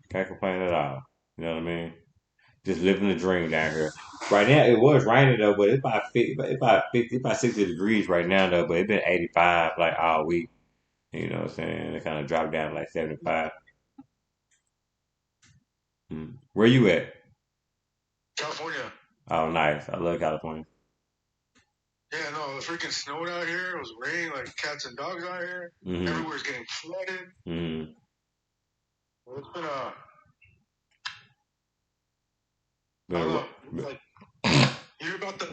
Can't complain at all. You know what I mean? Just living the dream down here. Right now, it was raining though, but it's about 60 degrees right now though. But it's been 85 like all week. You know what I'm saying? It kind of dropped down to like 75. Mm. Where you at? California. Oh, nice. I love California. Yeah, no, the freaking snowed out here. It was raining like cats and dogs out here. Mm-hmm. Everywhere's getting flooded. Mm-hmm. Well, it's been a, I don't Been, know, like you hear about the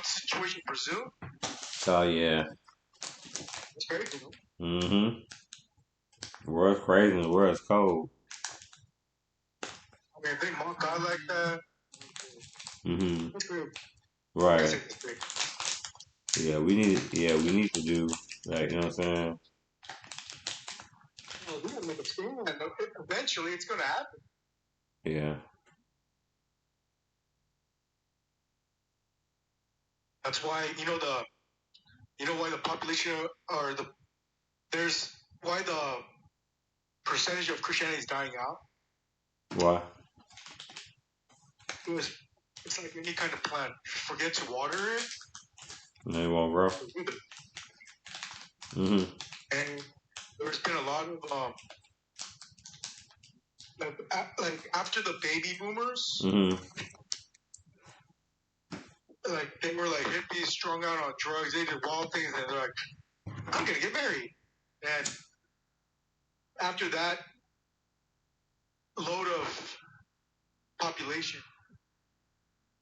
situation in Brazil? oh yeah. It's crazy. You know? Mm-hmm. The world's crazy and the world's cold. I mean, if they mock God like that, Mm-hmm. it's real. I gotta Right. say this big. We need to do like, you know what I'm saying? Well, we gotta make a stand. Eventually, it's gonna happen. Yeah. That's why you know why the population or the there's why the percentage of Christianity is dying out. Why? It was, it's like any kind of plant. Forget to water it, They won't grow. Mm-hmm. and there's been a lot of like after the baby boomers, Mm-hmm. like they were like hippies strung out on drugs. They did wild things, and they're like, "I'm gonna get married." And after that load of population,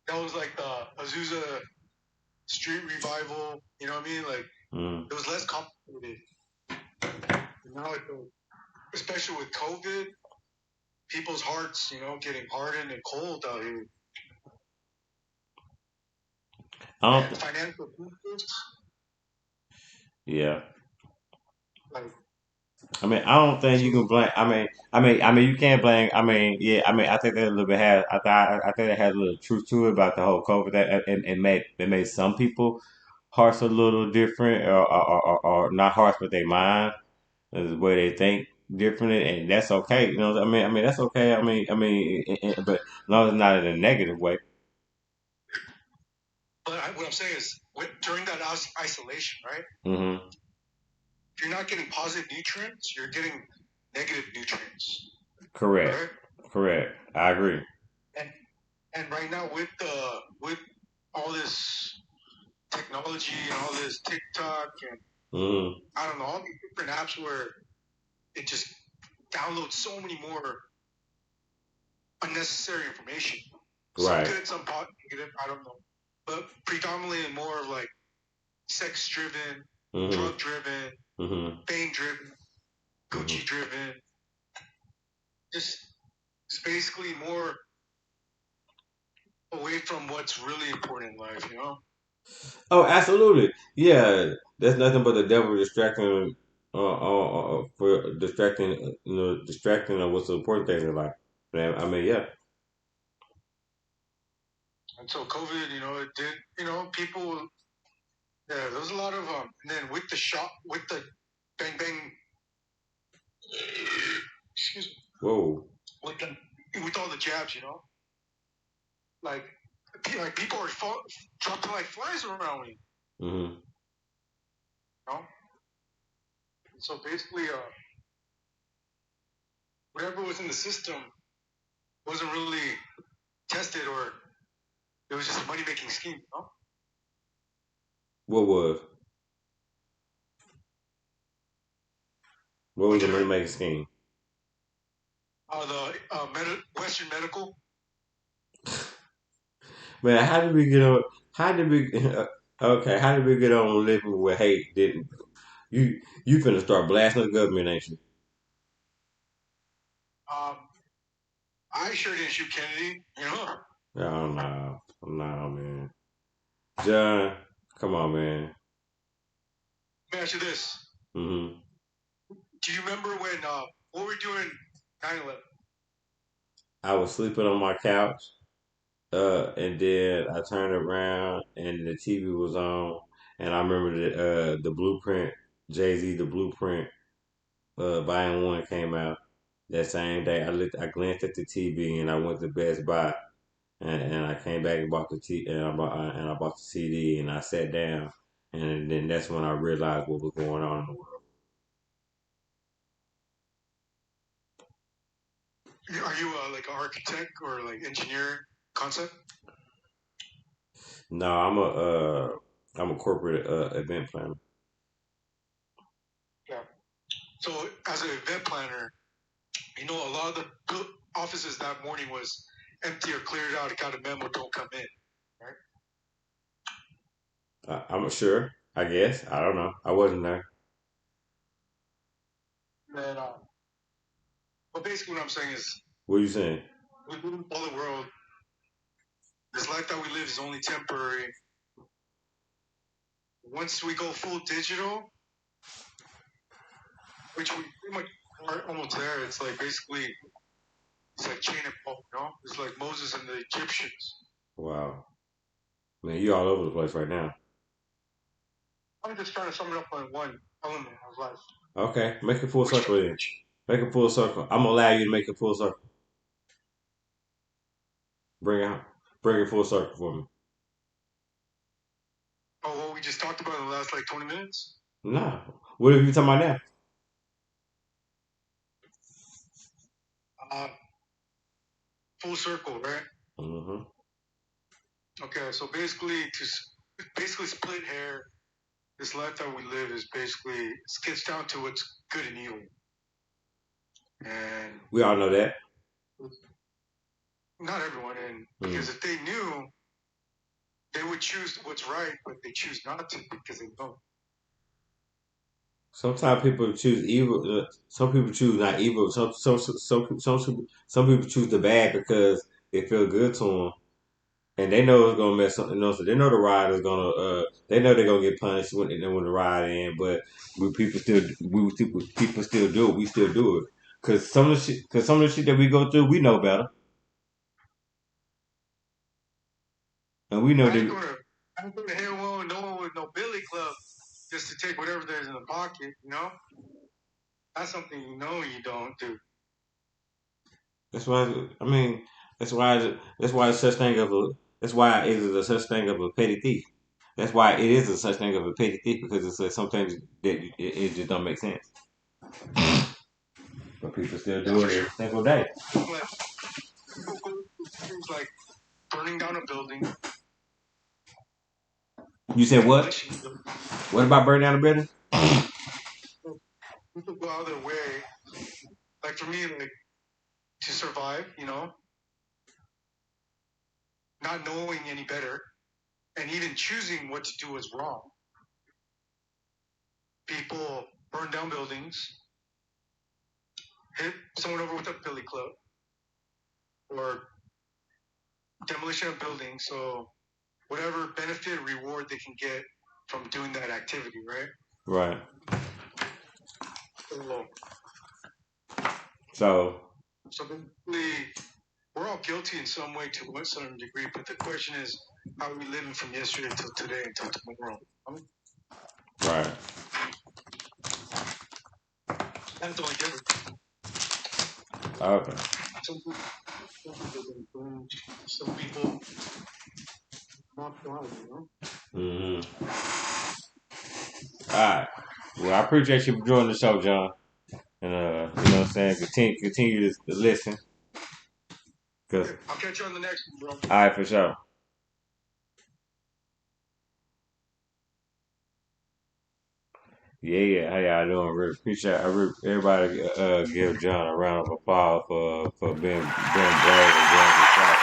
that was like the Azusa Street revival. You know what I mean? Like Mm-hmm. it was less complicated. And now, especially with COVID, people's hearts, getting hardened and cold out here, I don't and th- financial interests, yeah. like I mean, I don't think you so. can blame. You can't blame. Yeah. I think that a little bit has. I think that has a little truth to it about the whole COVID. That it made some people hearts a little different, or not hearts, but they mind the way they think differently, and that's okay. You know, that's okay. But as long as it's not in a negative way. But what I'm saying is, during that isolation, right? Hmm. If you're not getting positive nutrients, you're getting negative nutrients, Correct. right? Correct. I agree. And and right now with all this technology and all this TikTok and Hmm. I don't know all these different apps where it just downloads so many more unnecessary information. Some Right. good, some negative. I don't know, but predominantly more of like sex driven, Hmm. drug driven, Hmm. fame driven, Hmm. Gucci driven. Just it's basically more away from what's really important in life, you know? Oh, absolutely. Yeah, that's nothing but the devil distracting, for distracting, distracting of what's the important things in life. Man, yeah. Until COVID, it did, people, yeah, there was a lot of, and then with the shot, with the bang bang, excuse me, Whoa. with the, with all the jabs, like, like people are dropping like flies around me, Hmm. you know? So basically, whatever was in the system wasn't really tested or it was just a money making scheme, you know? What was? What was Which, the money making scheme? the Western medical. Man, how did we get on? How did we? Okay, how did we get on living with hate? Didn't you finna start blasting the government, ain't you? Um, I sure didn't shoot Kennedy, you know? Oh no, no, man. John, come on, man. Let me ask you this. Hmm. Do you remember when, what were we doing 9/11? I was sleeping on my couch. And then I turned around and the TV was on, and I remember the Blueprint, Jay Z, the Blueprint, Volume 1 came out, That same day, I glanced at the TV and I went to Best Buy and I came back and bought the T and I bought the CD and I sat down and then that's when I realized what was going on in the world. Are you like an architect or like engineer concept? No, I'm a corporate event planner. Yeah. So as an event planner, a lot of the offices that morning was empty or cleared out. It got a memo, don't come in, right? I'm sure. I guess I don't know. I wasn't there. And but basically, what I'm saying is, What are you saying? we live in all the world. This life that we live is only temporary. Once we go full digital, which we pretty much are almost there, it's like basically it's like chain and pulp, It's like Moses and the Egyptians. Wow, man, you all over the place right now. I'm just trying to sum it up on one element of life. Okay, make it full Which, circle then. Make it full circle. I'm gonna allow you to make it full circle. Bring out, bring it full circle for me. what we just talked about in the last like 20 minutes? Nah, what are you talking about now? Uh, Full circle, right? Mm-hmm. Okay, so basically split hair. This life that we live is basically it gets down to what's good and evil, and We all know that. not everyone. And because if they knew, they would choose what's right, but they choose not to because they don't. Sometimes people choose evil. Some people choose not evil. Some people choose the bad because it feel good to them, and they know it's gonna mess something. So they know the ride is gonna. They know they're gonna get punished when the ride in. But people still do it. We still do it because some of the shit that we go through, we know better, and we know I ain't that. gonna, I ain't gonna hit no one with no billy club just to take whatever there's in the pocket. That's something you don't do. That's why I mean. That's why it's such thing of a. That's why it is a such thing of a petty thief. That's why it is a such thing of a petty thief because it's like sometimes that it just don't make sense. But people still Yeah, do for it every sure. single day. But people go through things like burning down a building, You said what? demolition. What about burning down the building? People go out of their way, like for me, like to survive. Not knowing any better, and even choosing what to do is wrong. People burn down buildings, hit someone over with a billy club, or demolition of buildings. So whatever benefit or reward they can get from doing that activity, right? Right. So, So so basically, we're all guilty in some way to a certain degree, but the question is, how are we living from yesterday until today until tomorrow? right. That's the only difference. Okay. Some people not Mm-hmm. All right. Well, I appreciate you for joining the show, John. And you know what I'm saying? Continue to listen. Cause I'll catch you on the next one, bro. all right, for sure. Yeah, yeah. How y'all doing? Really appreciate. Everybody give John a round of applause for being brave and doing the show.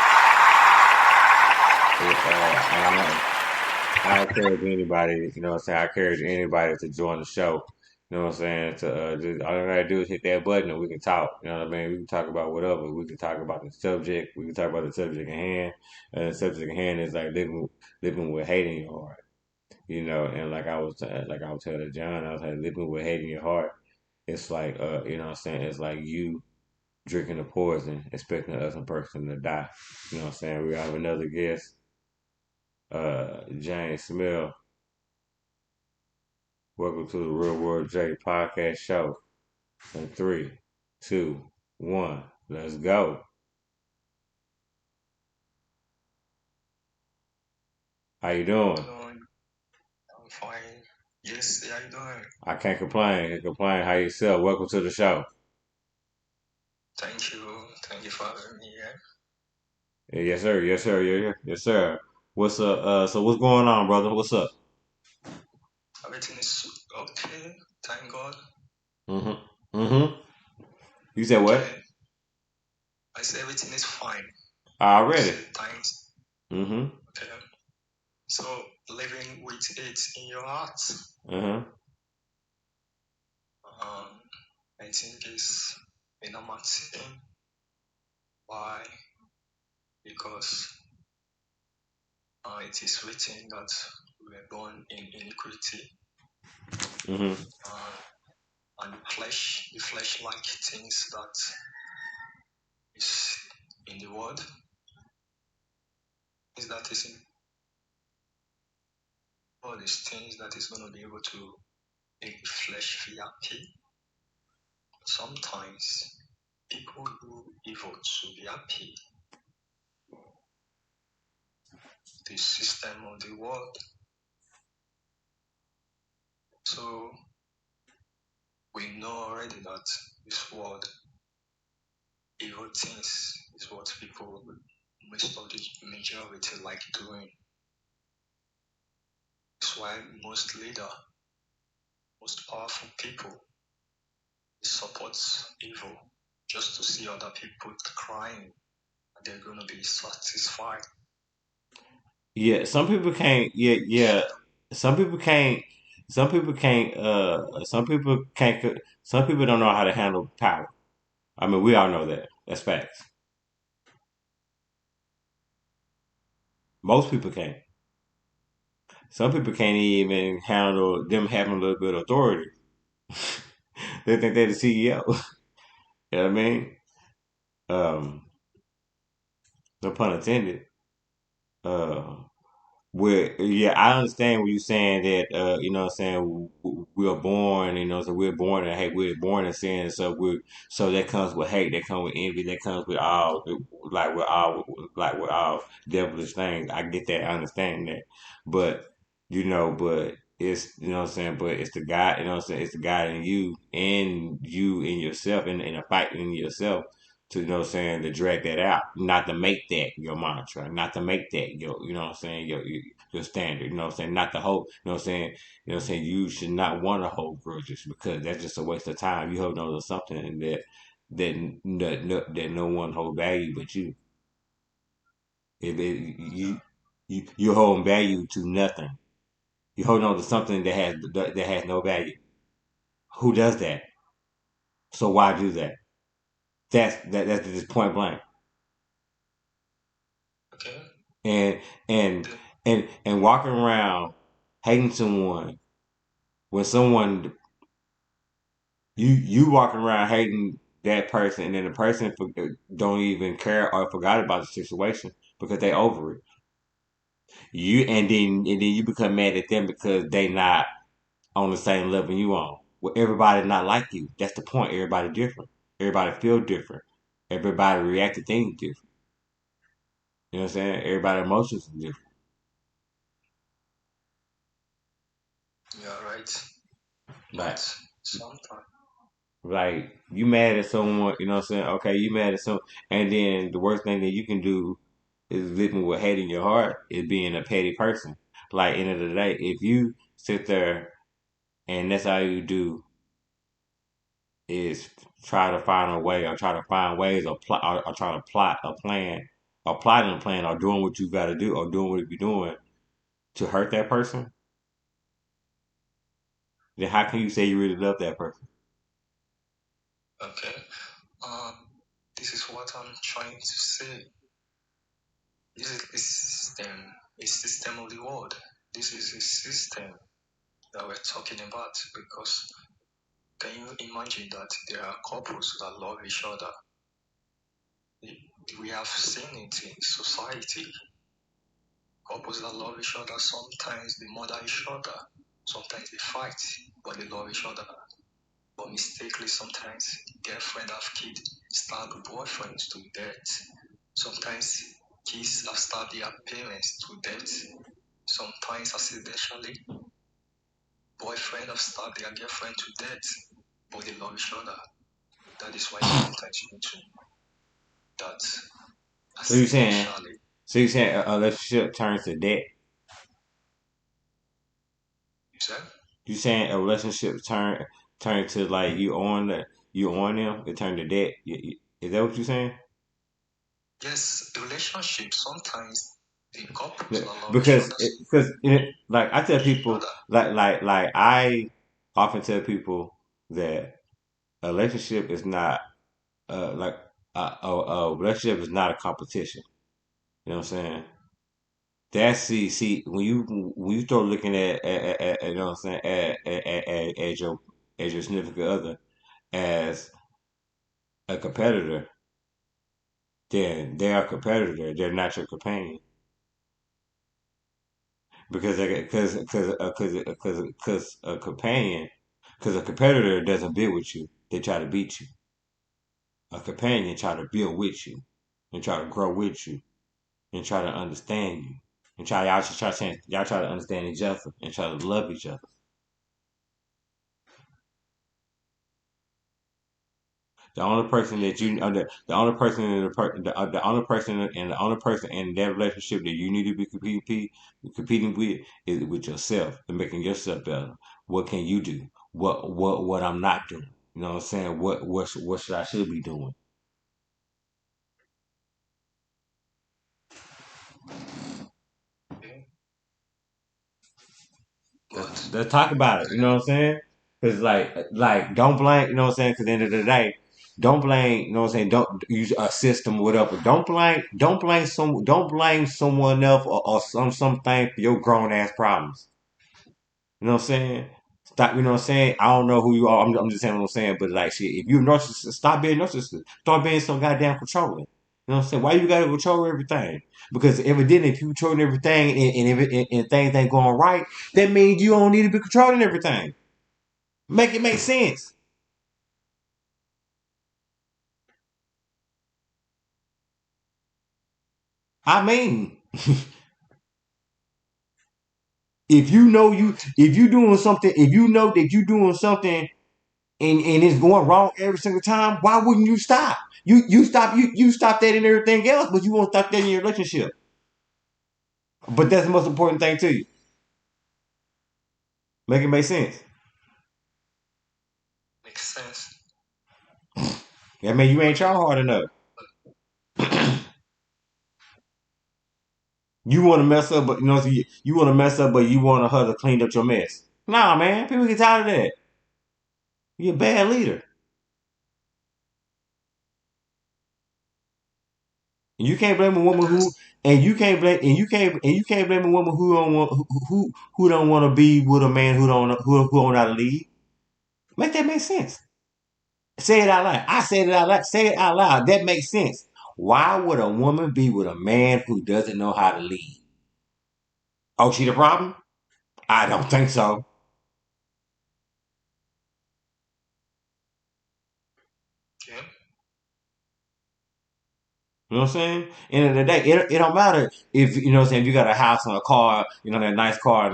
I encourage anybody, you know what I'm saying? I encourage anybody to join the show. You know what I'm saying? All I gotta do is hit that button and we can talk. You know what I mean? We can talk about whatever. We can talk about the subject. We can talk about the subject at hand. And the subject at hand is like living with hate in your heart. You know, and like I was telling John, I was like living with hate in your heart. It's like you know what I'm saying? It's like you drinking the poison, expecting the other person to die. You know what I'm saying? We have another guest, James Smith. Welcome to the Real World J podcast show. In three, two, one. Let's go. How you doing? Hello, I'm fine. Yes, how you doing? I can't complain. Can't complain. How yourself? Welcome to the show. Thank you. Thank you for having me here. Yeah, yes, sir. Yes, sir. Yeah, yeah. Yes, sir. What's up? So what's going on, brother? What's up? Everything is okay. Thank God. Mm-hmm. Mm-hmm. You said what? Okay. I say everything is fine. You Already. say thanks. Mm-hmm. Okay. So living with it in your heart, Uh-huh. um, I think is a normal thing. Why? Because it is written that we were born in iniquity, Mm-hmm. uh, and the flesh like things that is in the world is that is in all these things that is going to be able to make the flesh feel happy. Sometimes people do evil to be happy. The system of the world. So we know already that this world, evil things is what people, most of the majority like doing. That's why most leader, most powerful people support evil just to see other people crying and they're going to be satisfied. Yeah, some people can't. Yeah, yeah. Some people can't. Some people can't. Some people can't. Some people don't know how to handle power. I mean, we all know that. That's facts. Most people can't. Some people can't even handle them having a little bit of authority. They think they're the CEO. You know what I mean? Um, no pun intended. Uh, Where yeah, I understand what you're saying that you know what I'm saying we are born, you know, so we're born in hate, we're born in sin, so that comes with hate, that comes with envy, that comes with all with all devilish things. I get that, I understand that. But but it's you know what I'm saying, but it's the God, you know what I'm saying, it's the God in you in yourself in a fight in yourself to you know what I'm saying to drag that out, not to make that your mantra, not to make that your you know what I'm saying your standard, you know what I'm saying, not to hold you know what I'm saying, you should not want to hold grudges because that's just a waste of time. You hold on to something that no one hold value but you. If it, you hold value to nothing. You hold on to something that has no value. Who does that? So why do that? That's just point blank. Okay? and and The, and walking around hating someone when someone you walking around hating that person and then the person don't even care or forgot about the situation because they over it. You and then you become mad at them because they not on the same level you on. Well, everybody not like you. That's the point. Everybody different. Everybody feel different. Everybody react to things different. You know what I'm saying? Everybody emotions are different. you are right. Like But sometimes, Like you mad at someone, you know what I'm saying? Okay, you mad at someone, and then the worst thing that you can do is living with hate in your heart is being a petty person. Like end of the day, if you sit there and that's all you do is try to find a way or try to find ways or try to plot a plan or plotting a plan or doing what you got to do or doing what you're doing to hurt that person, then how can you say you really love that person? okay, um, this is what I'm trying to say. This is a system of the world. This is a system that we're talking about because can you imagine that there are couples that love each other? We have seen it in society. Couples that love each other, sometimes they murder each other, sometimes they fight, but they love each other. But mistakenly, sometimes girlfriend have kids, stab boyfriends to death. Sometimes kids have stabbed their parents to death. Sometimes accidentally, boyfriend have stabbed their girlfriend to death. But they love each other. That is why sometimes you need to that So you saying accidentally. so you saying a relationship turns to debt? You said? You saying a relationship turn to like you on them, it turned to debt. Is that what you saying? Yes, the relationship sometimes the couples Yeah, that love each because other like I tell each people other. like I often tell people that a relationship is not like a relationship is not a competition. You know what I'm saying? That's see when you start looking at you know what I'm saying as your significant other as a competitor, then they are a competitor. They're not your companion because a companion because a competitor doesn't build with you. They try to beat you. A companion try to build with you and try to grow with you and try to understand you and y'all try to understand each other and try to love each other. The only person that you the only person in the only person and the only person in that relationship that you need to be competing with is with yourself and making yourself better. What can you do? What I'm not doing? You know what I'm saying? What should I should be doing? Okay? But Let's talk about it. You know what I'm saying? Because don't blame. You know what I'm saying? Because at the end of the day, don't blame. You know what I'm saying? Don't use a system, whatever. Don't blame someone else or something for your grown ass problems. You know what I'm saying? Stop. You know what I'm saying? I don't know who you are. I'm just saying what I'm saying. But like, shit, if you're a narcissist, stop being a narcissist. Start being so goddamn controlling. You know what I'm saying? Why you gotta control everything? Because evidently, if you controlling everything and things ain't going right, that means you don't need to be controlling everything. Make it make sense. I mean, but if you doing something, if you know that you doing something and it's going wrong every single time, why wouldn't you stop? You stop that in everything else, but you won't stop that in your relationship. But that's the most important thing to you. Make it make sense. makes sense. I mean, you ain't Okay. trying hard enough. You want to mess up, but you want to mess up, but you want her to clean up your mess. Nah, man, people get tired of that. You're a bad leader. And you can't blame a woman who, That's and you can't blame a woman who don't want who don't want to be with a man who don't know how to lead. Make that make sense. Say it out loud. I said it out loud. Say it out loud. That makes sense. Why would a woman be with a man who doesn't know how to lead? Oh, she the problem? I don't think so. okay. You know what I'm saying? End of the day, it don't matter if you know what I'm saying. If you got a house and a car, you know that a nice car, you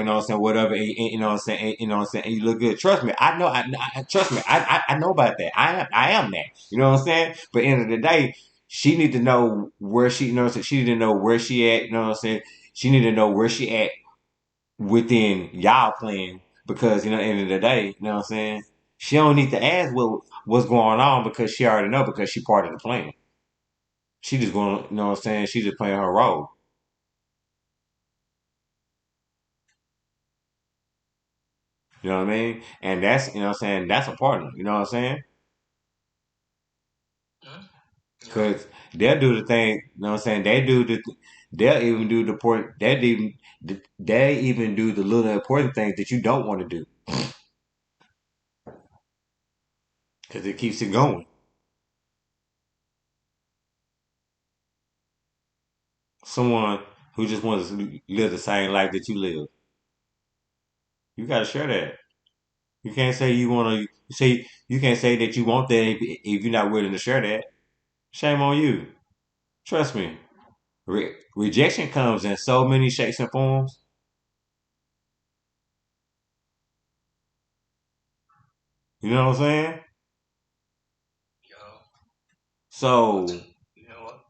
know what I'm saying, whatever, you know what I'm saying, you know what I'm saying, and you look good. Trust me, I know. Trust me, I know about that. I am that. You know what I'm saying? But end of the day, she need to know where she, you know what I'm saying. She need to know where she at. You know what I'm saying? She need to know where she at within y'all plan because end of the day, you know what I'm saying. She don't need to ask what's going on because she already know because she part of the plan. She just going, you know what I'm saying? She just playing her role. You know what I mean? And that's, you know what I'm saying? That's a partner. You know what I'm saying? Hmm? Yeah. Because they'll do the thing, you know what I'm saying? They'll even do the important, they even do the little important things that you don't want to do because it keeps it going. Someone who just wants to live the same life that you live, you got to share that. You can't say you want to say you can't say that you want that if you're not willing to share that. Shame on you. Trust me. Rejection comes in so many shapes and forms. You know what I'm saying? Yeah, but So you know what?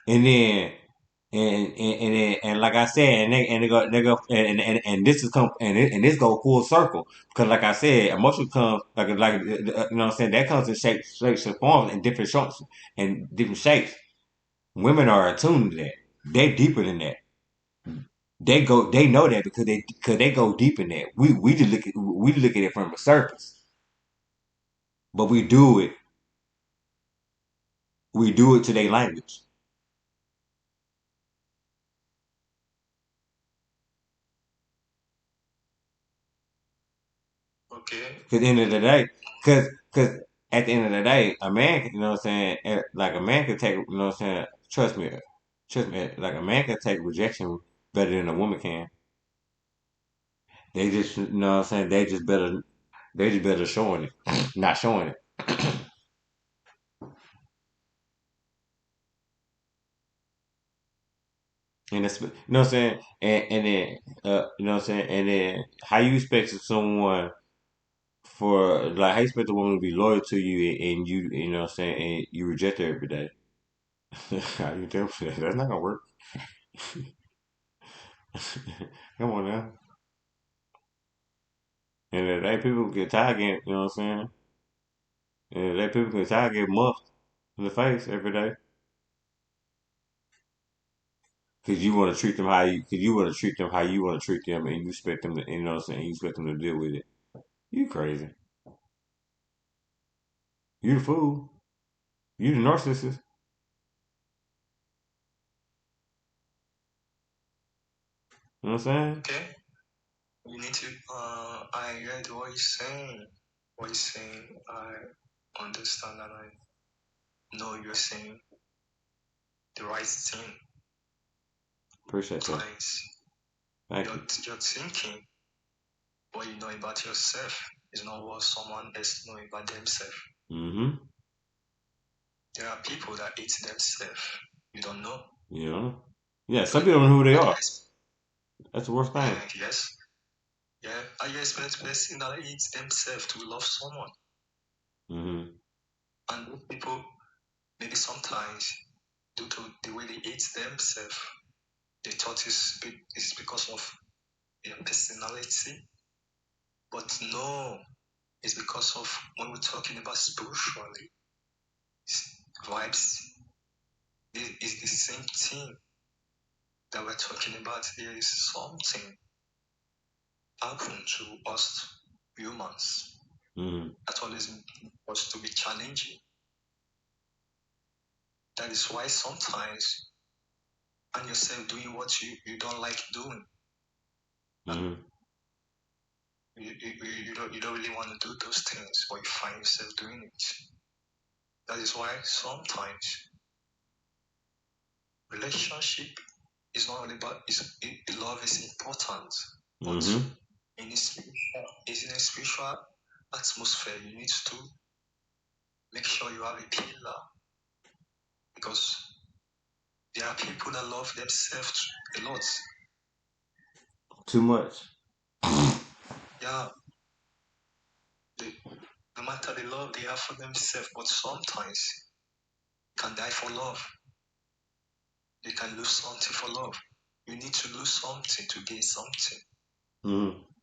and then and like I said, they go and this is come and this go full circle because like I said, emotion comes like you know what I'm saying that comes in shapes and forms and different shapes and different shapes. Women are attuned to that. They're deeper than that. They know that because they go deep in that. We look at it from the surface, but we do it to their language. Okay. Cause at the end of the day, cause at the end of the day, a man, you know what I'm saying, like a man can take, you know what I'm saying. Trust me, like a man can take rejection better than a woman can. They just, you know what I'm saying, they just better showing it, not showing it. And that's, you know what I'm saying, and then, you know what I'm saying, and then how you expect someone for like how you expect a woman to be loyal to you and you know what I'm saying, and you reject her every day. How you tell me that's not gonna work. Come on now. And that people get tired getting, you know what I'm saying? And that people get tired getting muffed in the face every day. Cause you want to treat them cause you want to treat them how you want to treat them, and you expect them to, you know what I'm saying? You expect them to deal with it. You crazy. You the fool. You the narcissist. You know what I'm saying? Okay. You need to. I read what he's saying. What he's saying. I understand and I know you're saying the right thing. Appreciate that. Sometimes Thank you. you're thinking what you know about yourself is not what someone else know about themselves. Mm-hmm. There are people that hate themselves. You don't know. You know? Yeah, You some don't people know. don't know who they And are. That's the worst thing. yes, yeah. And you expect person that hates themselves to love someone. Mm-hmm. And those people, maybe sometimes, due to the way they hate themselves, they thought it's because of their personality. But no, it's because of when we're talking about spiritually, vibes, it's the same thing that we're talking about. There is something happen to us humans Mm-hmm. that always us to be challenging. That is why sometimes find yourself doing what you don't like doing. And Mm-hmm. you don't really want to do those things, but you find yourself doing it. That is why sometimes relationship is not only about love is important, but Mm-hmm. in a spiritual atmosphere, you need to make sure you have a pillar because there are people that love themselves a lot. Too much. Yeah, they, no matter the love they have for themselves, but sometimes can die for love. They can lose something for love. You need to lose something to gain something. Mm-hmm.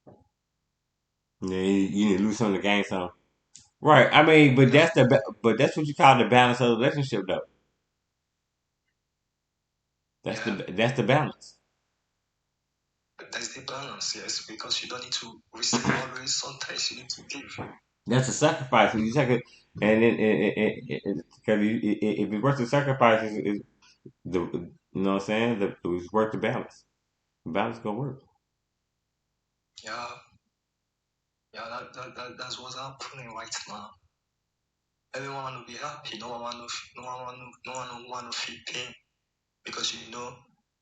Yeah, you need to lose something to gain something. Right. I mean, but Yeah, but that's what you call the balance of the relationship, though. yeah. That's the balance. That's the balance, yes, because you don't need to receive always. Sometimes you need to give. That's a sacrifice. You take it, and then because if it's worth the sacrifice, is the you know what I'm saying? It's worth the balance. The balance gonna work. Yeah, yeah. That's what's happening right now. Everyone want to be happy. No one want to feel pain because you know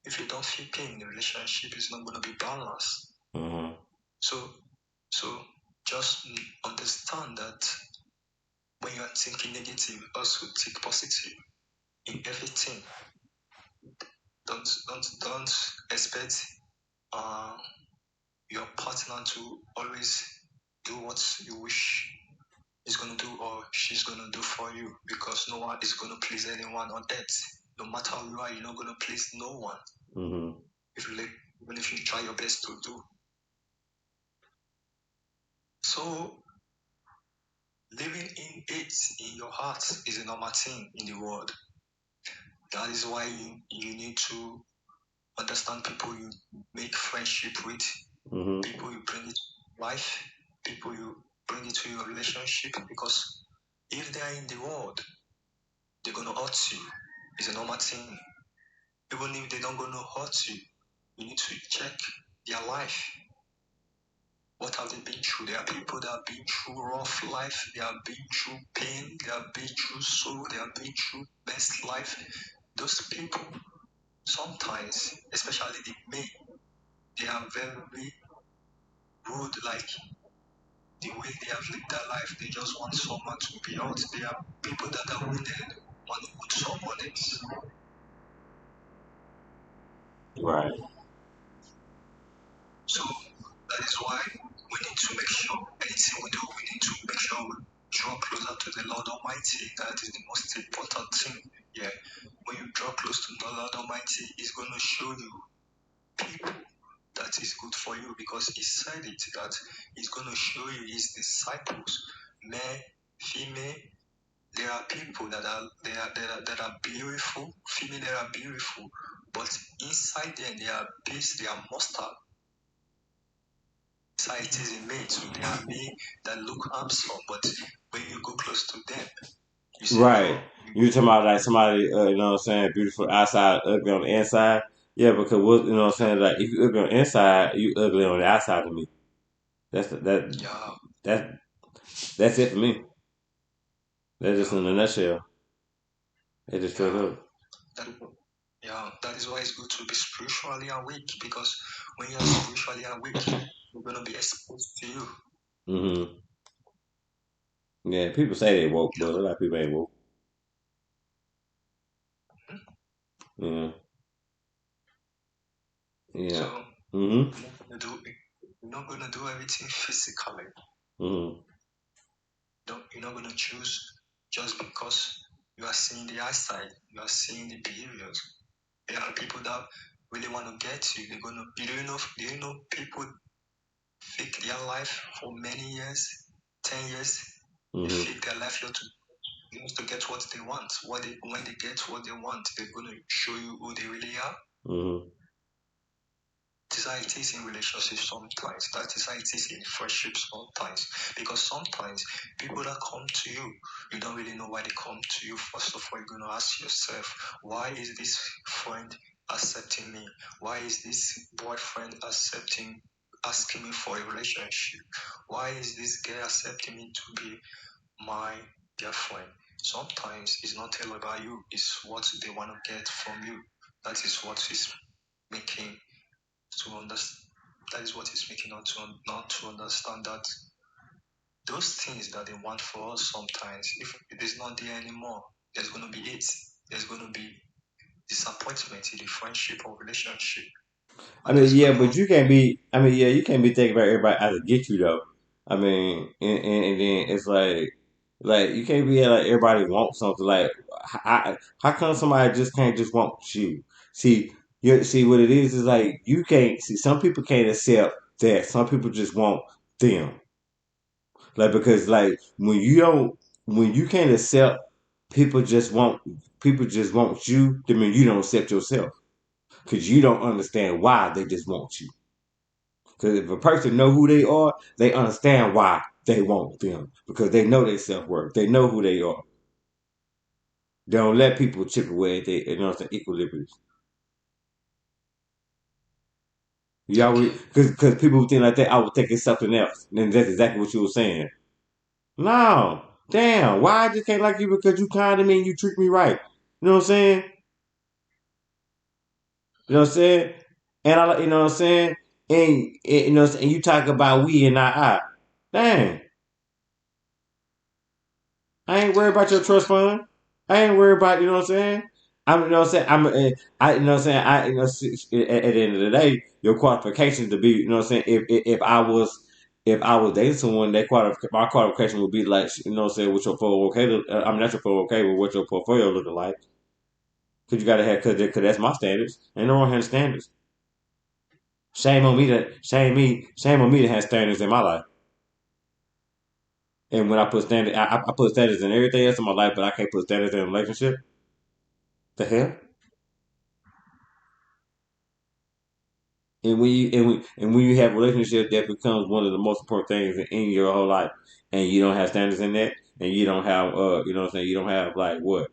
if you don't feel pain, the relationship is not going to be balanced. Uh-huh. So, so just understand that when you are thinking negative, also think positive in everything. Don't expect uh, your partner to always do what you wish he's gonna do or she's gonna do for you, because no one is gonna please anyone on earth. No matter who you are, you're not gonna please no one. Mm-hmm. Even if you try your best to do. So living in it in your heart is a normal thing in the world. That is why you need to understand people you make friendship with, Mm-hmm. people you bring into life, people you bring into your relationship, because if they are in the world, they're gonna hurt you. It's a normal thing. Even if they don't gonna hurt you, you need to check their life. What have they been through? There are people that have been through rough life, they have been through pain, they have been through sorrow, they have been through best life. Those people, sometimes, especially the men, they are very rude, like the way they have lived their life. They just want someone to be out. They are people that are wounded, want to put someone else. Right. So that is why we need to make sure anything we do, we need to make sure we draw closer to the Lord Almighty. That is the most important thing. Yeah. When you draw close to the Lord Almighty, He's going to show you people that is good for you, because He said it that He's going to show you His disciples, male, female. There are people that are beautiful, female that are beautiful, but inside them they are beast, they are mustard. Societies in made, so they are made that look handsome, but when you go close to them, you say Right. no. You talking about like somebody, you know what I'm saying, beautiful outside, ugly on the inside? Yeah, because what you know what I'm saying, like if you ugly on the inside, you ugly on the outside to me. Yeah, That that's it for me. That's just yeah, in a nutshell. It just straight yeah. up. That, yeah, that is why it's good to be spiritually awake, because when you're spiritually awake, you're gonna be exposed to you. Hmm. Yeah, people say they woke, but a lot of people ain't woke. Yeah. So Yeah. Hmm. you're not gonna do everything physically. Hmm. You're not gonna choose just because you are seeing the eyesight, you are seeing the behaviors. There are people that really want to get you. They're gonna. Do you know people fake their life for many years, 10 years. They Hmm. fake their life just to get what they want. When they get what they want, they're gonna show you who they really are. Hmm. That is how it is in relationships sometimes. That is how it is in friendships sometimes. Because sometimes people that come to you, you don't really know why they come to you. First of all, you're going to ask yourself, why is this friend accepting me? Why is this boyfriend asking me for a relationship? Why is this girl accepting me to be my girlfriend? Sometimes it's not all about you, it's what they want to get from you. That is what is making to understand. That is what is making us to not to understand that those things that they want for us sometimes, if it is not there anymore, there's going to be it. There's going to be disappointment in the friendship or relationship, I and mean, that's yeah, going but to. you can't be. I mean, yeah, you can't be thinking about everybody out to get you though. I mean, and then it's like you can't be like everybody wants something. Like, how come somebody just can't just want you? See, you see what it is like you can't see. Some people can't accept that. Some people just want them. Like because like when you can't accept people just want you. I mean, you don't accept yourself because you don't understand why they just want you. Because if a person know who they are, they understand why they want them because they know their self worth. They know who they are. They don't let people chip away at their equilibrium. You always Okay. because people think like that. I would think it's something else. And that's exactly what you were saying. No, damn. Why I just can't like you because you kind to me and you treat me right. You know what I'm saying? You know what I'm saying? And I, you know what I'm saying? And you know, and you talk about we and not I. Dang, I ain't worried The about your reason why trust fund. I ain't worried about, you know what I'm saying? I'm, you know what I'm saying? you know what I'm saying? At the end of the day, your qualifications to be, you know what I'm saying? If I was dating someone, my qualification would be like, you know what I'm saying, with your 401k, I mean, not your 401k, but what your portfolio looking like. Cause you gotta have, cause that's my standards. Ain't no wrong having standards. Shame on me to have standards in my life. And when I put standards, I put standards in everything else in my life, but I can't put standards in a relationship. The hell? And when you have a relationship, that becomes one of the most important things in your whole life. And you don't have standards in that, and you don't have you know what I'm saying, you don't have like what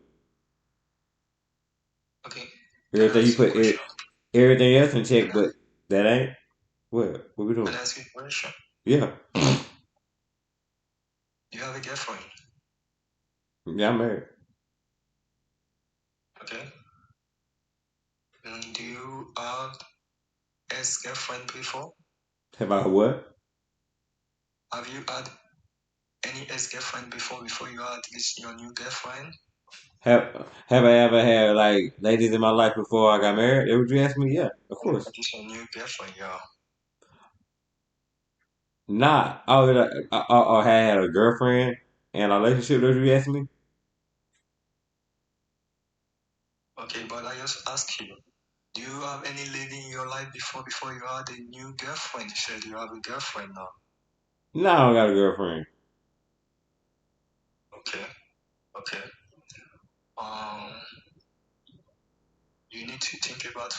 okay, can I everything you ask you a put question? everything else in check, Can I, but that ain't what we can doing? I ask you a question? Yeah, You have a girlfriend, yeah, I'm married. okay? And do you have ex-girlfriend before? Have I what? Have you had any ex-girlfriend before you had this your new girlfriend? Have I ever had like ladies in my life before I got married? That what you asked me? Yeah, of Yeah, course. this your new girlfriend, yeah. Nah, I had a girlfriend and a relationship. That what you asked me? Okay, but I just ask you, do you have any lady in your life before you had a new girlfriend? You said you have a girlfriend now. No, I don't got a girlfriend. Okay, okay. Um, you need to think about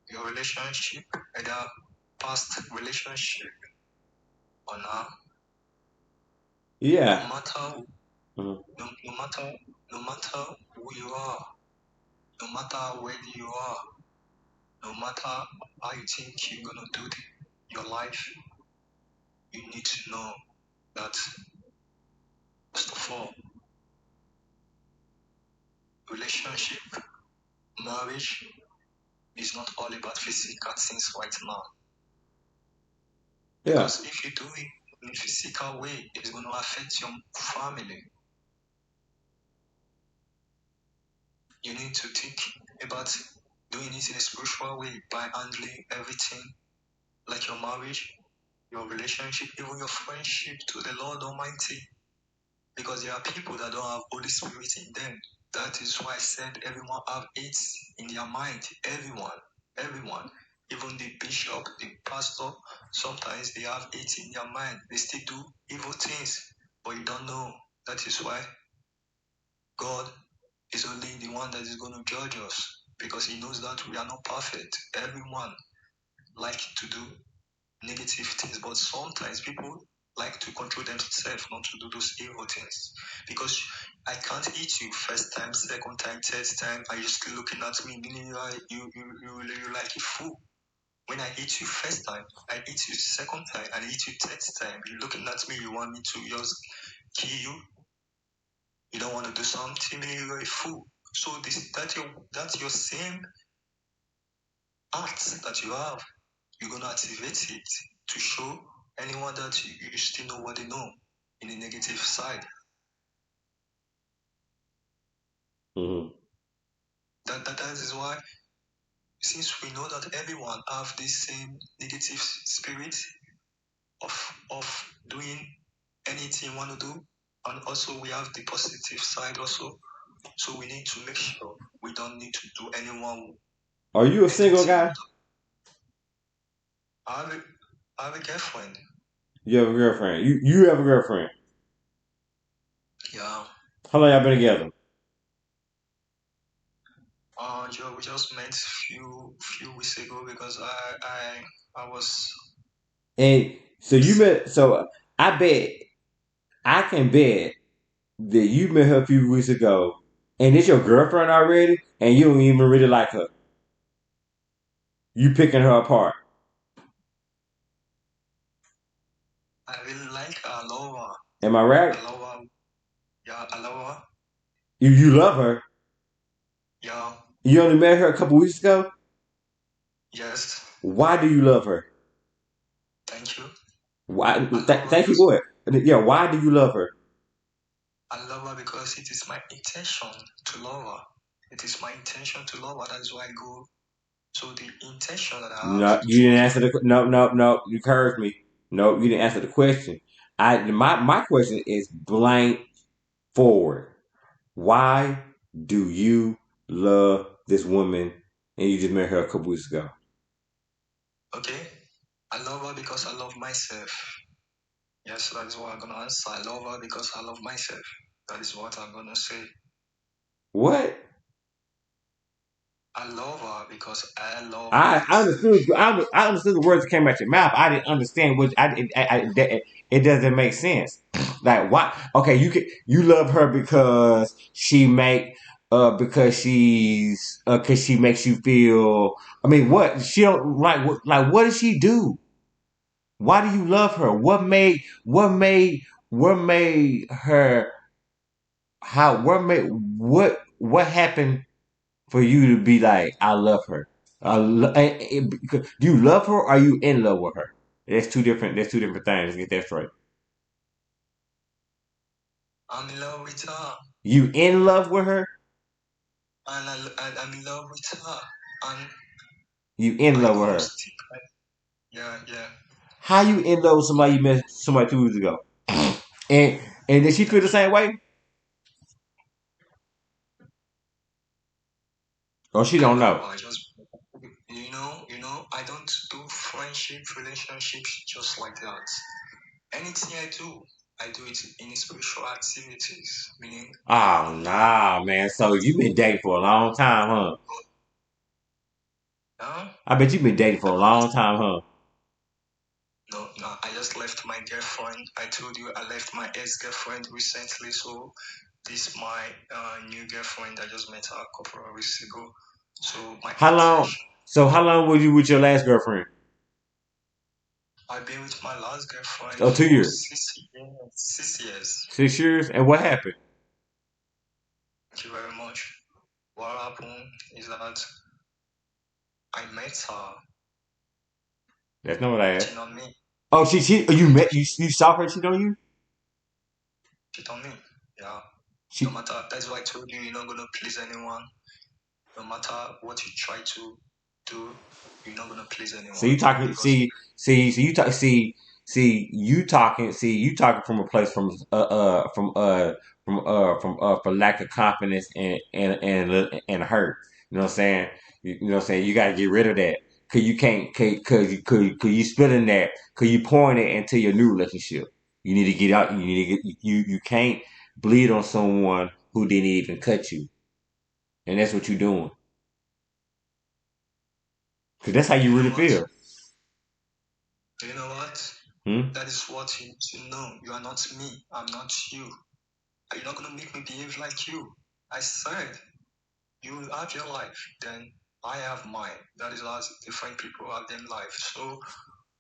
your relationship, either past relationship or now. No Yeah. matter Mhm. no matter no matter who you are, no matter where you are, no matter how you think you're gonna do your life, you need to know that first of all, relationship, marriage is not all about physical things right now. Yeah. Because if you do it in a physical way, it's gonna affect your family. You need to think about doing it in a spiritual way by handling everything like your marriage, your relationship, even your friendship to the Lord Almighty. Because there are people that don't have Holy Spirit in them. That is why I said everyone have it in their mind. Everyone. Even the bishop, the pastor, sometimes they have it in their mind. They still do evil things, but you don't know. That is why God is only the one that is going to judge us because He knows that we are not perfect. Everyone like to do negative things, but sometimes people like to control themselves not to do those evil things. Because I can't eat you first time, second time, third time, and you're still looking at me, meaning you like a fool. When I eat you first time, I eat you second time, and I eat you third time. You're looking at me, you want me to just kill you. You don't want to do something, meaning you're a fool. So that's your same act that you have. You're gonna activate it to show anyone that you still know what they know in the negative side. Hmm. That is why, since we know that everyone have this same negative spirit of doing anything you want to do, and also we have the positive side also. So we need to make sure we don't need to do anyone Are you a single anything. guy? I have a, I have a girlfriend. You have a girlfriend. You have a girlfriend. Yeah. How long y'all been together? We just met few weeks ago because I was And so you met. So I bet I can bet that you met her a few weeks ago, and it's your girlfriend already, and you don't even really like her. You picking her apart. I really like Aloha. Am I right? Aloha, yeah, Aloha, You love her. yeah, You only met her a couple weeks ago. yes, Why do you love her? thank you. Why? I love her Thank you. because What? Yeah. Why do you love her? I love her because it is my intention to love her. It is my intention to love her. That is why I go. So the intention that I have No, you didn't towards answer her. the. No, no, no. You heard me. No, you didn't answer the question. My question is blank forward. Why do you love this woman and you just met her a couple weeks ago? Okay, I love her because I love myself. Yes, that is what I'm gonna answer. I love her because I love myself. That is what I'm gonna say. What? I love her because I love I myself. understood. I understood the words that came out your mouth. I didn't understand what it doesn't make sense. Like why? Okay, you love her because because she makes you feel. I mean, what she don't like? What does she do? Why do you love her? What made her how what happened for you to be like I love her? Do you love her or are you in love with her? That's two different things. Get that straight. I'm in love with her, You in love with her? and I'm in love with her, and You in I love with gonna her? stick. Yeah, yeah. How you in love with somebody you met somebody 2 weeks ago? And and did she feel the same way? Or she I don't know. know? I just, I don't do friendship relationships just like that. Anything I do it in spiritual activities, meaning I Oh honor nah, man. So what you been dating for a long time, huh? God. Huh? I bet you been dating for I a don't. long time, huh? No, no. I just left my girlfriend. I told you I left my ex-girlfriend recently, so this my new girlfriend. I just met her a couple of weeks ago. So my How long? intention. So how long were you with your last girlfriend? I've been with my last girlfriend Oh, two for years, 6 years. 6 years. 6 years, and what happened? Thank you very much. What happened is that I met her That's not what I asked. cheating on me. Oh, you met you saw her cheat on you? Cheat on me. Yeah. No She matter. That's why I told you you're not gonna please anyone. No matter what you try to do, you're not gonna please so anyone you talking because so you talk see you talking from a place for lack of confidence and hurt. You know what I'm saying? You know what I'm saying? You got to get rid of that. Cause you can't, cause you spilling that, cause you pouring it into your new relationship. You need to get out. You need to you can't bleed on someone who didn't even cut you, and that's what you're doing. Cause that's how you you know really what? feel. You know what? Hmm? That is what you need to know. You are not me. I'm not you. You're not gonna make me behave like you. I said you have your life, then I have mine. That is as different people have their life. So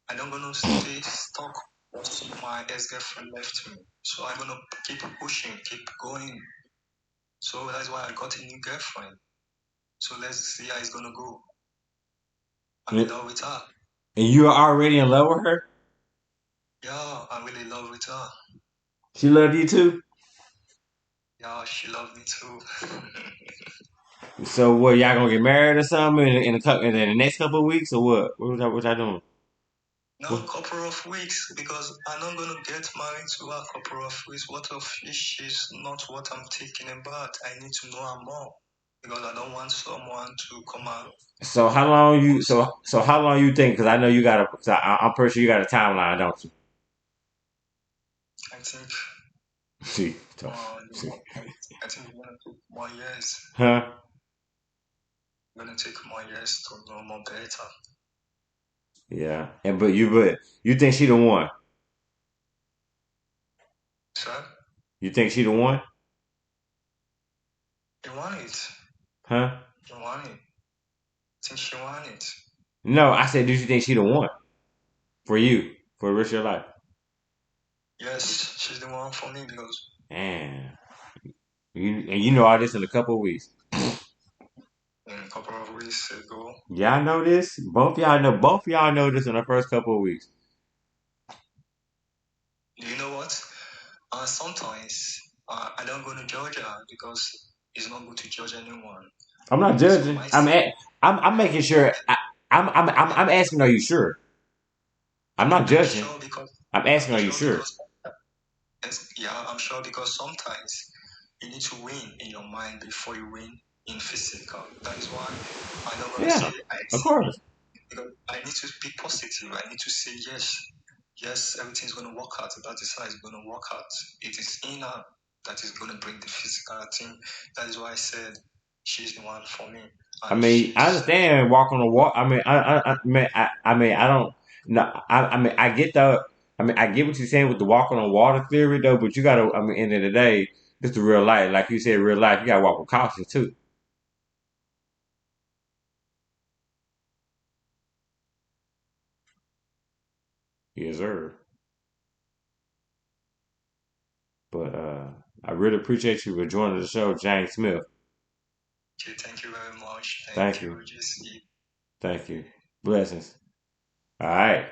I don't gonna stay stuck what my ex-girlfriend left me. So I'm gonna keep pushing, keep going. So that's why I got a new girlfriend. So let's see how it's gonna go. I'm in And love with her. you are already in love with her. Yeah, I'm really in love with her. She loved you too. Yeah, she loved me too. So what? Y'all gonna get married or something in the next couple of weeks or what? What y'all doing? Now, What? couple of weeks because I'm not gonna get married to her. Couple of weeks. What if she's not what I'm thinking about? I need to know her more because I don't want someone to come out. So how long you so how long you think? Because I know you got a. So I'm pretty sure you got a timeline, don't you? I think, See, uh, see, I think it's gonna take more years. huh? Gonna take more years to know more better. Yeah, and but you think she the one? Sir, You think she the one? you want it? Huh? You want it? I think she want it. No, I said, do you think she the one for you for the rest of your life? Yes, she's the one for me because And you know all this in a couple of weeks. a couple of weeks ago, Y'all know this. Both y'all know this in the first couple of weeks. Sometimes I don't go to Georgia because it's not good to judge anyone. I'm not So judging. my I'm making sure. I'm asking. Are you sure? I'm not I'm judging. sure because I'm I'm asking. Are you sure sure? because yeah, I'm sure because sometimes you need to win in your mind before you win in physical. That is why I'm not gonna say Yeah, I of accept course. because I need to be positive. I need to say yes, yes, everything's gonna work out. That is how it's gonna work out. It is inner that is gonna bring the physical thing. That is why I said she's the one for me, I and mean, I she's understand walk on the wall. I don't. No, I mean, I get the. I mean, I get what you're saying with the walk on the water theory, though. But you gotta. I mean, end of the day, this is real life. Like you said, real life. You gotta walk with caution too. Yes, sir. But I really appreciate you for joining the show, James Smith. okay. Thank you very much. Thank Thank you, you. JC. Thank you. Blessings. All right.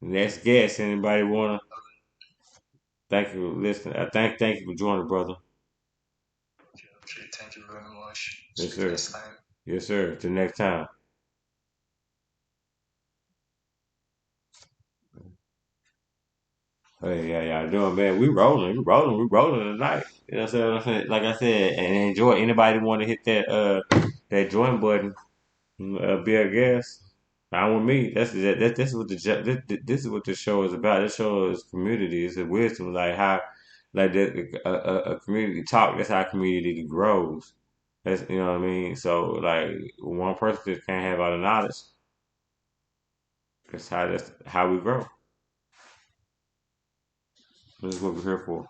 Next guest. Anybody wanna? Thank you for listening. Thank you for joining, brother. Okay, thank you very much. Yes, Speak sir. next time. Yes, sir. Till next time. Hey, yeah, y'all doing, man? We rolling tonight. You know what I'm saying? Like I said, and enjoy. Anybody want to hit that join button? Be a guest. Not with me. This is what this is what the show is about. This show is community. It's a wisdom, like how like a community talk. That's how a community grows. That's you know what I mean. So like one person just can't have all the knowledge. That's how we grow. This is what we're here for.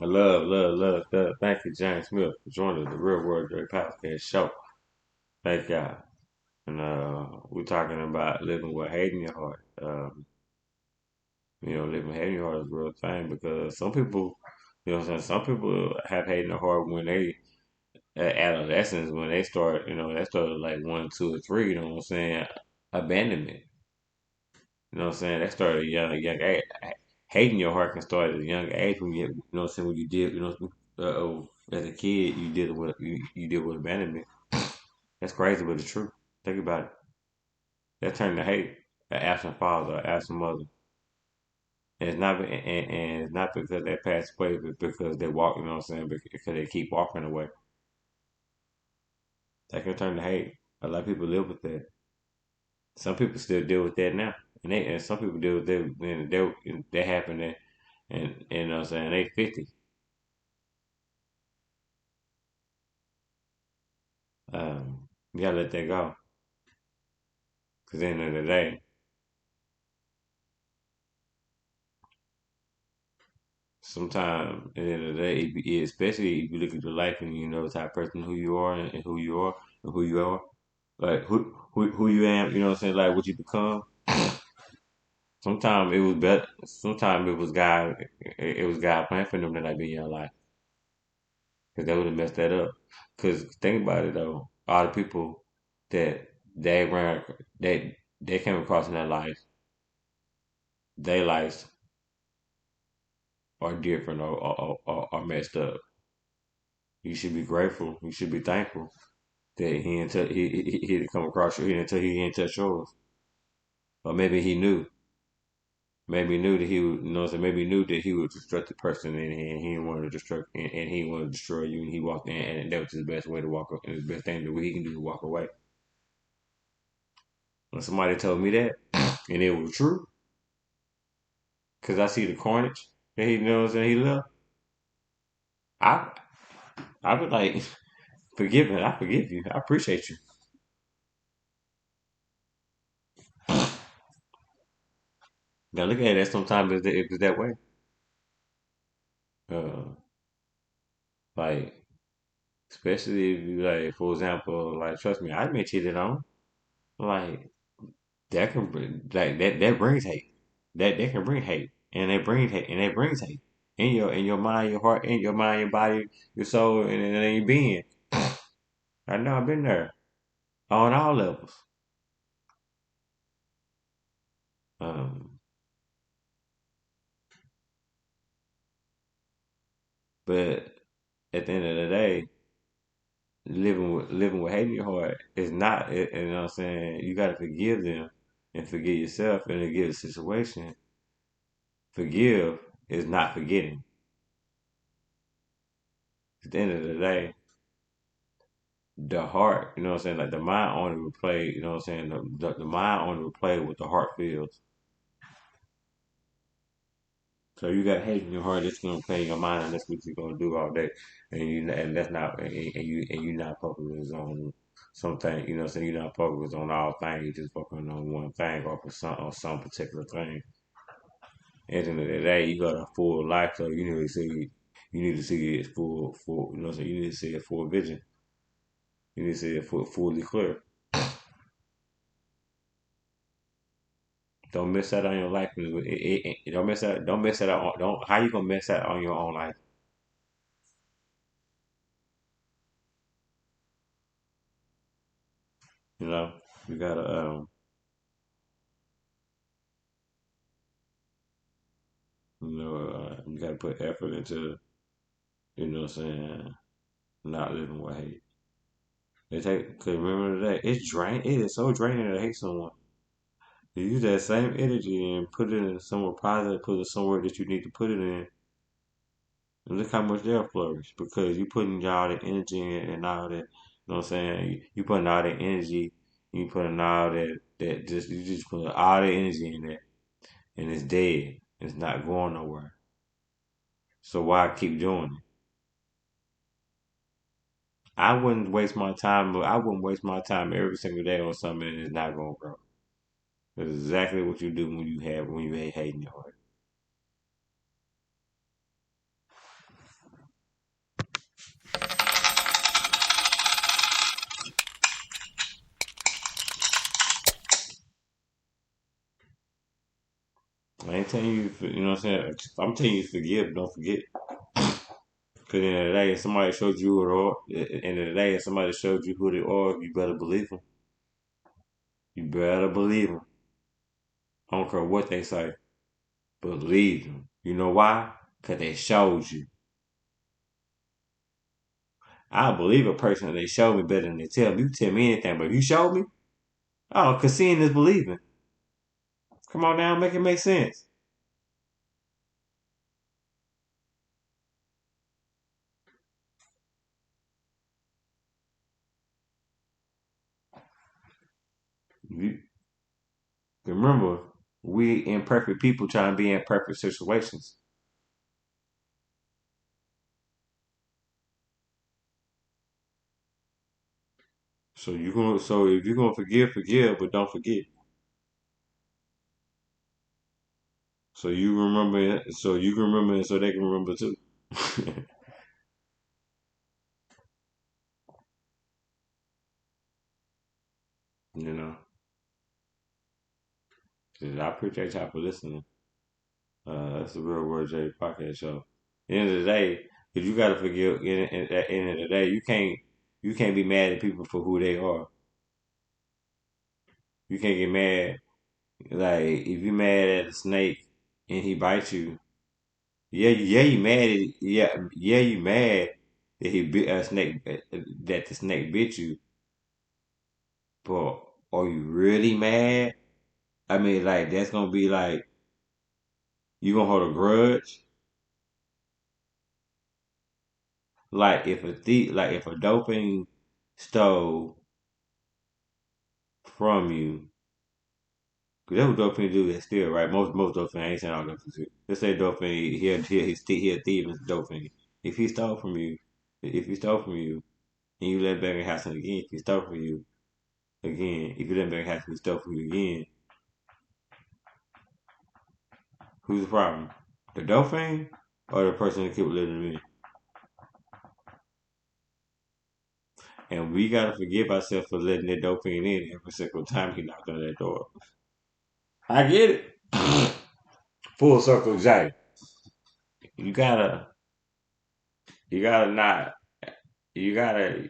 I love. Thank you, James Smith, for joining the Real World Great Podcast Show. Thank y'all. And we're talking about living with hate in your heart. Living with hate in your heart is a real thing because some people, you know what I'm saying, some people have hate in their heart when they, at adolescence, when they start, they start like one, two, or three, you know what I'm saying, abandonment. You know what I'm saying? That started at a young age. Hating your heart can start at a young age when you know what I'm saying, when you did, as a kid, you deal with abandonment. That's crazy, but it's true. Think about it. That turned to hate, an absent father, an absent mother. And it's not because they passed away, but because they walk, you know what I'm saying, because they keep walking away. That can turn to hate. A lot of people live with that. Some people still deal with that now. And some people deal with that, and they happen and you know what I'm saying, they 50. You gotta let that go. Cause at the end of the day, sometimes at the end of the day, especially if you look at your life and you know the type of person who you are and who you are and who you are, like who you am, you know what I'm saying, like what you become. Sometimes it was better. Sometimes it was God plan for them to not be in your life, cause they would have messed that up. Cause think about it though, all the people that they ran, they came across in their life, their lives are different or messed up. You should be grateful. You should be thankful that he didn't come across you until he didn't touch yours. Or maybe he knew. Maybe he knew that he would, you know what I'm saying? Maybe he knew that he was a destructive person and he didn't want to destruct and he wanted to destroy you and he walked in and that was his best way to walk up. His best thing that he can do to walk away. When somebody told me that and it was true, because I see the carnage that he knows that he left, I I would like forgive me. I forgive you. I appreciate you. Now look at it. Sometimes it's that way. Uh, like especially if you like, for example, like trust me, I've been cheated on. Like that can that brings hate. That can bring hate, and it brings hate, and it brings hate in your mind, your heart, in your mind, your body, your soul, and in your being. I know I've been there on all levels. Um, But at the end of the day, living with hate in your heart is not. You know what I'm saying? You got to forgive them and forgive yourself in a given situation. Forgive is not forgetting. At the end of the day, the heart, you know what I'm saying? Like the mind only will play, you know what I'm saying? The mind only will play what the heart feels. So you got hate in your heart that's gonna play in your mind, and that's what you're gonna do all day. And that's not and you not focused on something. You know, what I'm saying you're not focused on all things. You're just focusing on one thing or for some particular thing. At the end of the day, you got a full life, so you need to see it full. You know, what I'm saying you need to see it full vision. You need to see it fully clear. Don't miss out on your life. Don't miss out. Don't miss out on. Don't. How you gonna miss out on your own life? You know, you gotta you gotta put effort into, you know what I'm saying, not living with hate. Cause remember that it's it is so draining to hate someone. You use that same energy and put it in somewhere positive, put it somewhere that you need to put it in, and look how much they'll flourish because you putting all the energy in and all that. You know what I'm saying? You putting all that energy, you putting all that just you just put all the energy in there, and it's dead. It's not going nowhere. So why keep doing it? I wouldn't waste my time every single day on something that is not going to grow. That's exactly what you do when you hate in your heart. I ain't telling you, you know what I'm saying. I'm telling you, to forgive, don't forget. Because in the end of the day, if somebody showed you who they are, at the end of the day, if somebody showed you who they are, you better believe them. You better believe them. I don't care what they say. Believe them. You know why? Because they showed you. I believe a person that they show me better than they tell me. You tell me anything, but if you show me, oh, because seeing is believing. Come on now, make it make sense. You, remember, we imperfect people trying to be in perfect situations. So if you're gonna forgive, forgive, but don't forget. So you can remember it so they can remember too. you know. I appreciate y'all for listening. That's the Real Word J podcast show. At the end of the day, if you gotta forgive, at the end of the day, you can't be mad at people for who they are. You can't get mad like if you mad at a snake and he bites you. Yeah, you mad at you mad that he bit a snake that the snake bit you, but are you really mad? I mean, like that's gonna be like you gonna hold a grudge. Like if a dolphin stole from you, cause that's what dolphins do. They steal, right? Most dolphins, I ain't saying all dolphins. Let's say dolphin, he a thief and dolphin. If he stole from you, if he stole from you, and you let back in house again, if he stole from you again, if you let back in house and he stole from you again, who's the problem? The dolphin or the person that kept letting him in? And we gotta forgive ourselves for letting that dolphin in every single time he knocked on that door. I get it. Full circle, Jay. You gotta, you gotta not, you gotta,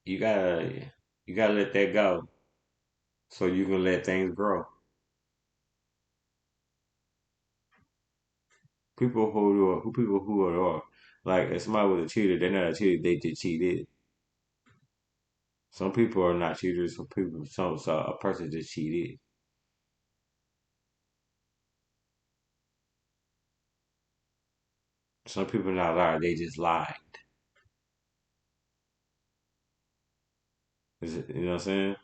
you gotta, you gotta let that go so you can let things grow. People who are Like if somebody was a cheater, they're not a cheater. They just cheated. Some people are not cheaters. Some people, so a person just cheated. Some people not liar. They just lied. Is it, you know what I'm saying?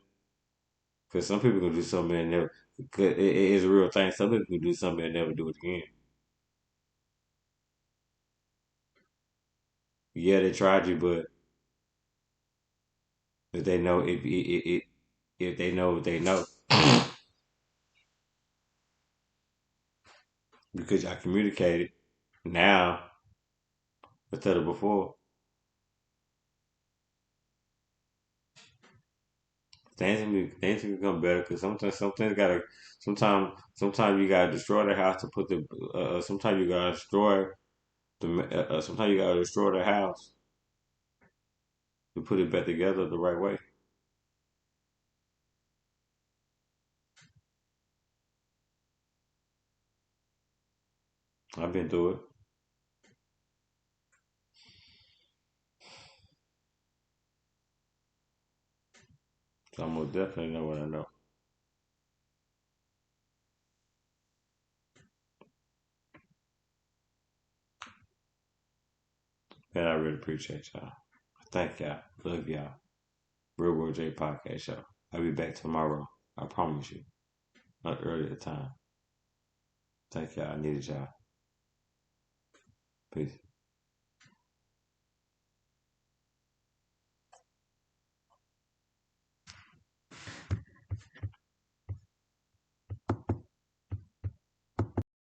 Because some people can do something and never. Cause it is a real thing. Some people can do something and never do it again. Yeah, they tried you, but if they know, if they know, they know. Because I communicated now instead of before. Things can become better because sometimes sometimes you gotta destroy the house to put the. Sometimes you gotta destroy sometimes you gotta destroy the house to put it back together the right way. I've been through it, so I most definitely know what I know. And I really appreciate y'all. Thank y'all. Love y'all. Real World J Podcast Show. I'll be back tomorrow. I promise you. Not earlier time. Thank y'all. I needed y'all. Peace.